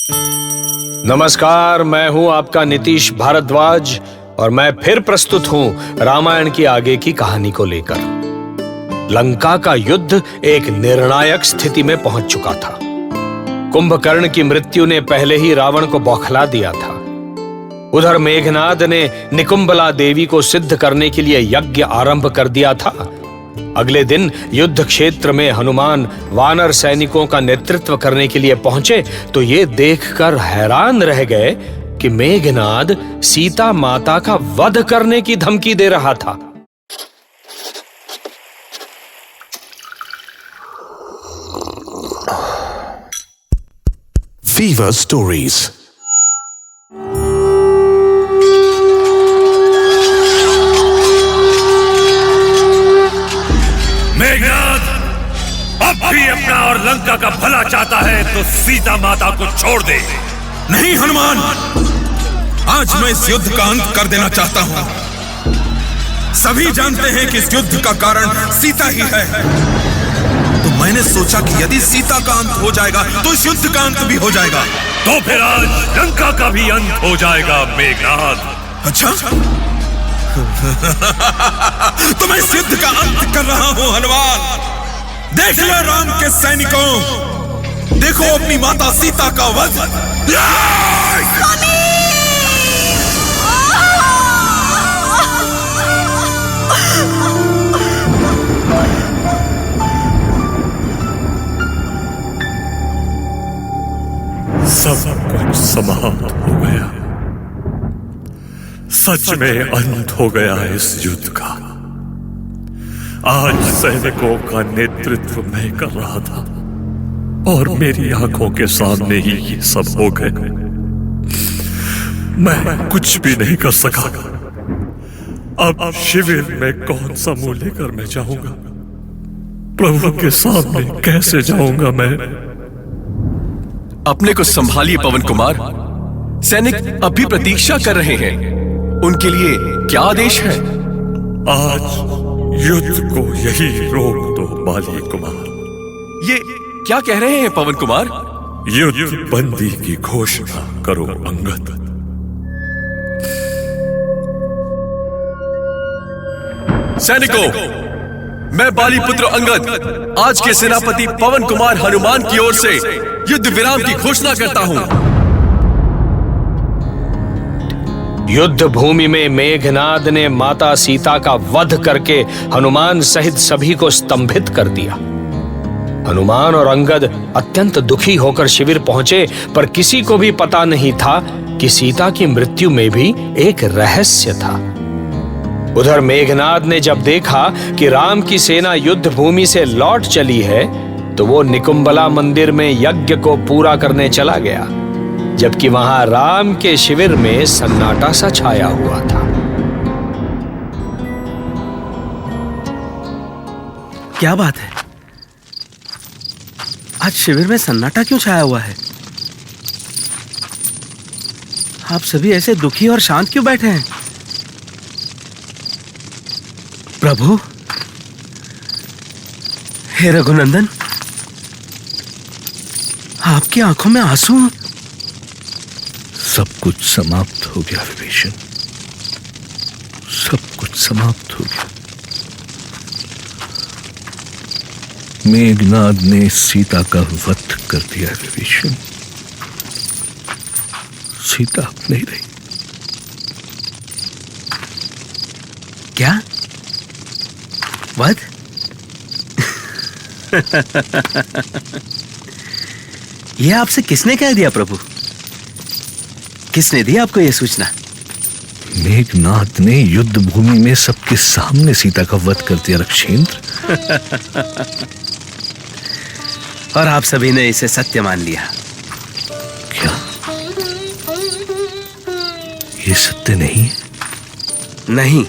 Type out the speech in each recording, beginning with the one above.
नमस्कार, मैं हूं आपका नीतीश भारद्वाज और मैं फिर प्रस्तुत हूं रामायण की आगे की कहानी को लेकर। लंका का युद्ध एक निर्णायक स्थिति में पहुंच चुका था। कुंभकर्ण की मृत्यु ने पहले ही रावण को बौखला दिया था। उधर मेघनाद ने निकुंबला देवी को सिद्ध करने के लिए यज्ञ आरंभ कर दिया था। अगले दिन युद्ध क्षेत्र में हनुमान वानर सैनिकों का नेतृत्व करने के लिए पहुंचे तो ये देखकर हैरान रह गए कि मेघनाद सीता माता का वध करने की धमकी दे रहा था। Fever Stories। मेघनाद अब भी अपना और लंका का भला चाहता है तो सीता माता को छोड़ दे। नहीं हनुमान, आज मैं इस युद्ध का अंत कर देना चाहता हूं। सभी जानते हैं कि इस युद्ध का कारण सीता ही है, तो मैंने सोचा कि यदि सीता का अंत हो जाएगा तो इस युद्ध का अंत भी हो जाएगा। तो फिर आज लंका का भी अंत हो जाएगा मेघनाद। अच्छा तो मैं इस युद्ध का अंत कर रहा हूं हनुमान। देख लो राम के सैनिकों, देखो अपनी माता सीता का वध। सब कुछ समाप्त हो गया। सच में अंत हो गया इस युद्ध का। आज सैनिकों का नेतृत्व मैं कर रहा था और मेरी आंखों के सामने ही ये सब हो गए। मैं कुछ भी नहीं कर सका। अब शिविर में कौन सा मुंह लेकर मैं जाऊंगा? प्रभु के सामने कैसे जाऊंगा मैं? अपने को संभालिए पवन कुमार। सैनिक अभी प्रतीक्षा कर रहे हैं। उनके लिए क्या आदेश है? आज युद्ध को यही रोक दो बाली कुमार। ये क्या कह रहे हैं पवन कुमार? युद्ध बंदी की घोषणा करो अंगद। सैनिकों, मैं बाली पुत्र अंगद आज के सेनापति पवन कुमार हनुमान की ओर से युद्ध विराम की घोषणा करता हूं। युद्ध भूमि में मेघनाद ने माता सीता का वध करके हनुमान सहित सभी को स्तंभित कर दिया। हनुमान और अंगद अत्यंत दुखी होकर शिविर पहुंचे, पर किसी को भी पता नहीं था कि सीता की मृत्यु में भी एक रहस्य था। उधर मेघनाद ने जब देखा कि राम की सेना युद्ध भूमि से लौट चली है तो वो निकुंबला मंदिर में यज्ञ को पूरा करने चला गया, जबकि वहां राम के शिविर में सन्नाटा सा छाया हुआ था। क्या बात है? आज शिविर में सन्नाटा क्यों छाया हुआ है? आप सभी ऐसे दुखी और शांत क्यों बैठे हैं? प्रभु, हे रघुनंदन, आपकी आंखों में आंसू। सब कुछ समाप्त हो गया विभीषण, सब कुछ समाप्त हो गया। मेघनाद ने सीता का वध कर दिया विभीषण। सीता अब नहीं रही। क्या वध? यह आपसे किसने कह दिया प्रभु? किसने दी आपको यह सूचना? मेघनाद ने युद्ध भूमि में सबके सामने सीता का वध कर दिया रक्षेंद्र। और आप सभी ने इसे सत्य मान लिया। क्या ये सत्य नहीं है? नहीं,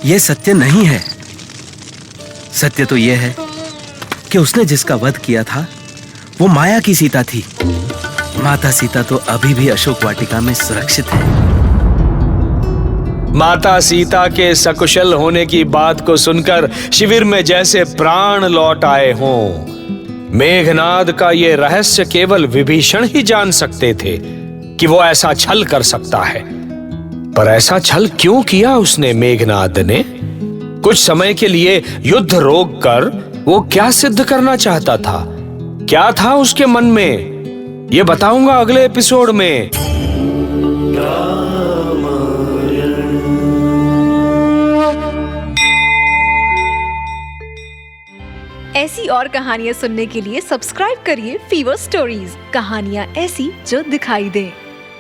यह सत्य नहीं है। सत्य तो यह है कि उसने जिसका वध किया था वो माया की सीता थी। माता सीता तो अभी भी अशोक वाटिका में सुरक्षित है। माता सीता के सकुशल होने की बात को सुनकर शिविर में जैसे प्राण लौट आए हों। मेघनाद का ये रहस्य केवल विभीषण ही जान सकते थे कि वो ऐसा छल कर सकता है। पर ऐसा छल क्यों किया उसने मेघनाद ने? कुछ समय के लिए युद्ध रोक कर वो क्या सिद्ध करना चाहता था? क्या था उसके मन में? ये बताऊंगा अगले एपिसोड में। ऐसी और कहानियां सुनने के लिए सब्सक्राइब करिए फीवर स्टोरीज, कहानियां ऐसी जो दिखाई दें।